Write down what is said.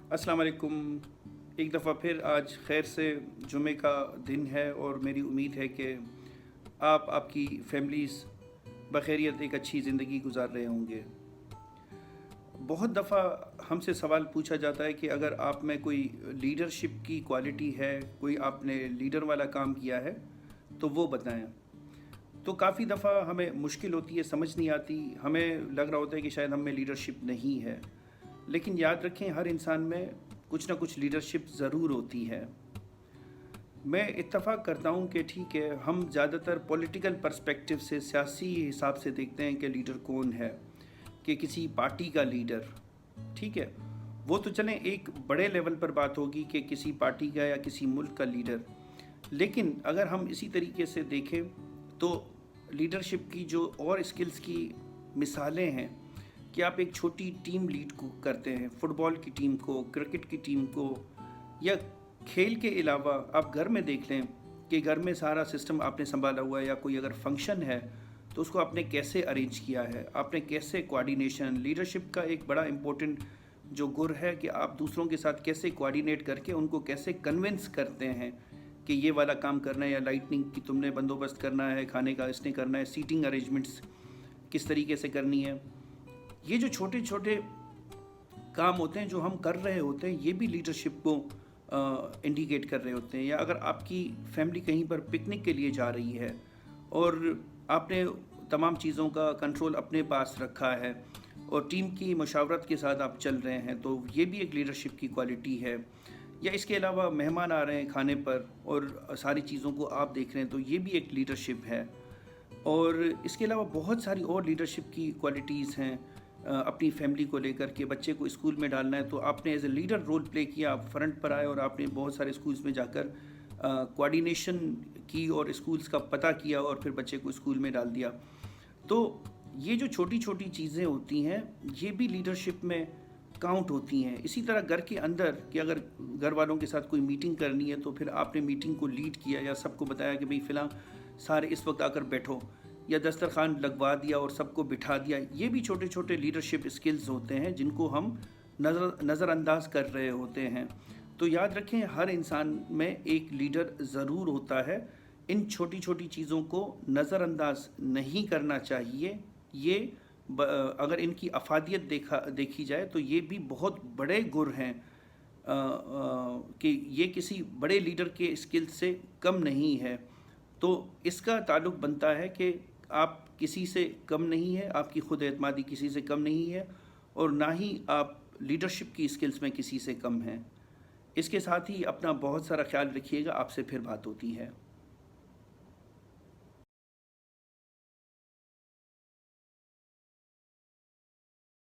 अस्सलाम वालेकुम। एक दफ़ा फिर आज खैर से जुमे का दिन है और मेरी उम्मीद है कि आप आपकी फैमिलीज़ बखैरियत एक अच्छी ज़िंदगी गुजार रहे होंगे। बहुत दफ़ा हमसे सवाल पूछा जाता है कि अगर आप में कोई लीडरशिप की क्वालिटी है, कोई आपने लीडर वाला काम किया है, तो वो बताएं। तो काफ़ी दफ़ा हमें मुश्किल होती है, समझ नहीं आती, हमें लग रहा होता है कि शायद हम में लीडरशिप नहीं है। लेकिन याद रखें, हर इंसान में कुछ ना कुछ लीडरशिप ज़रूर होती है। मैं इत्तफ़ाक़ करता हूँ कि ठीक है, हम ज़्यादातर पॉलिटिकल पर्सपेक्टिव से, सियासी हिसाब से देखते हैं कि लीडर कौन है, कि किसी पार्टी का लीडर, ठीक है, वो तो चलें एक बड़े लेवल पर बात होगी कि किसी पार्टी का या किसी मुल्क का लीडर। लेकिन अगर हम इसी तरीके से देखें तो लीडरशिप की जो और स्किल्स की मिसालें हैं कि आप एक छोटी टीम लीड को करते हैं, फुटबॉल की टीम को, क्रिकेट की टीम को, या खेल के अलावा आप घर में देख लें कि घर में सारा सिस्टम आपने संभाला हुआ है, या कोई अगर फंक्शन है तो उसको आपने कैसे अरेंज किया है, आपने कैसे कोऑर्डिनेशन। लीडरशिप का एक बड़ा इम्पोर्टेंट जो गुर है कि आप दूसरों के साथ कैसे कोऑर्डिनेट करके उनको कैसे कन्विंस करते हैं कि ये वाला काम करना है, या लाइटनिंग की तुमने बंदोबस्त करना है, खाने का इसने करना है, सीटिंग अरेंजमेंट्स किस तरीके से करनी है। ये जो छोटे छोटे काम होते हैं जो हम कर रहे होते हैं, ये भी लीडरशिप को इंडिकेट कर रहे होते हैं। या अगर आपकी फैमिली कहीं पर पिकनिक के लिए जा रही है और आपने तमाम चीज़ों का कंट्रोल अपने पास रखा है और टीम की मशावरत के साथ आप चल रहे हैं, तो ये भी एक लीडरशिप की क्वालिटी है। या इसके अलावा मेहमान आ रहे हैं खाने पर और सारी चीज़ों को आप देख रहे हैं, तो ये भी एक लीडरशिप है। और इसके अलावा बहुत सारी और लीडरशिप की क्वालिटीज़ हैं। अपनी फैमिली को लेकर के बच्चे को स्कूल में डालना है तो आपने as a leader role play किया, आप फ्रंट पर आए और आपने बहुत सारे स्कूल्स में जाकर कोऑर्डिनेशन की और स्कूल्स का पता किया और फिर बच्चे को स्कूल में डाल दिया। तो ये जो छोटी छोटी चीज़ें होती हैं, ये भी लीडरशिप में काउंट होती हैं। इसी तरह घर के अंदर कि अगर घर वालों के साथ कोई मीटिंग करनी है तो फिर आपने मीटिंग को लीड किया या सबको बताया कि भाई फ़िलहाल सारे इस वक्त आकर बैठो, या दस्तरखान लगवा दिया और सबको बिठा दिया। ये भी छोटे छोटे लीडरशिप स्किल्स होते हैं जिनको हम नज़रअंदाज कर रहे होते हैं। तो याद रखें, हर इंसान में एक लीडर ज़रूर होता है। इन छोटी छोटी चीज़ों को नज़रअंदाज नहीं करना चाहिए। ये अगर इनकी अफादियत देखी जाए तो ये भी बहुत बड़े गुर हैं कि ये किसी बड़े लीडर के स्किल से कम नहीं है। तो इसका ताल्लुक़ बनता है कि आप किसी से कम नहीं है, आपकी खुद एतमादी किसी से कम नहीं है, और ना ही आप लीडरशिप की स्किल्स में किसी से कम हैं। इसके साथ ही अपना बहुत सारा ख्याल रखिएगा। आपसे फिर बात होती है।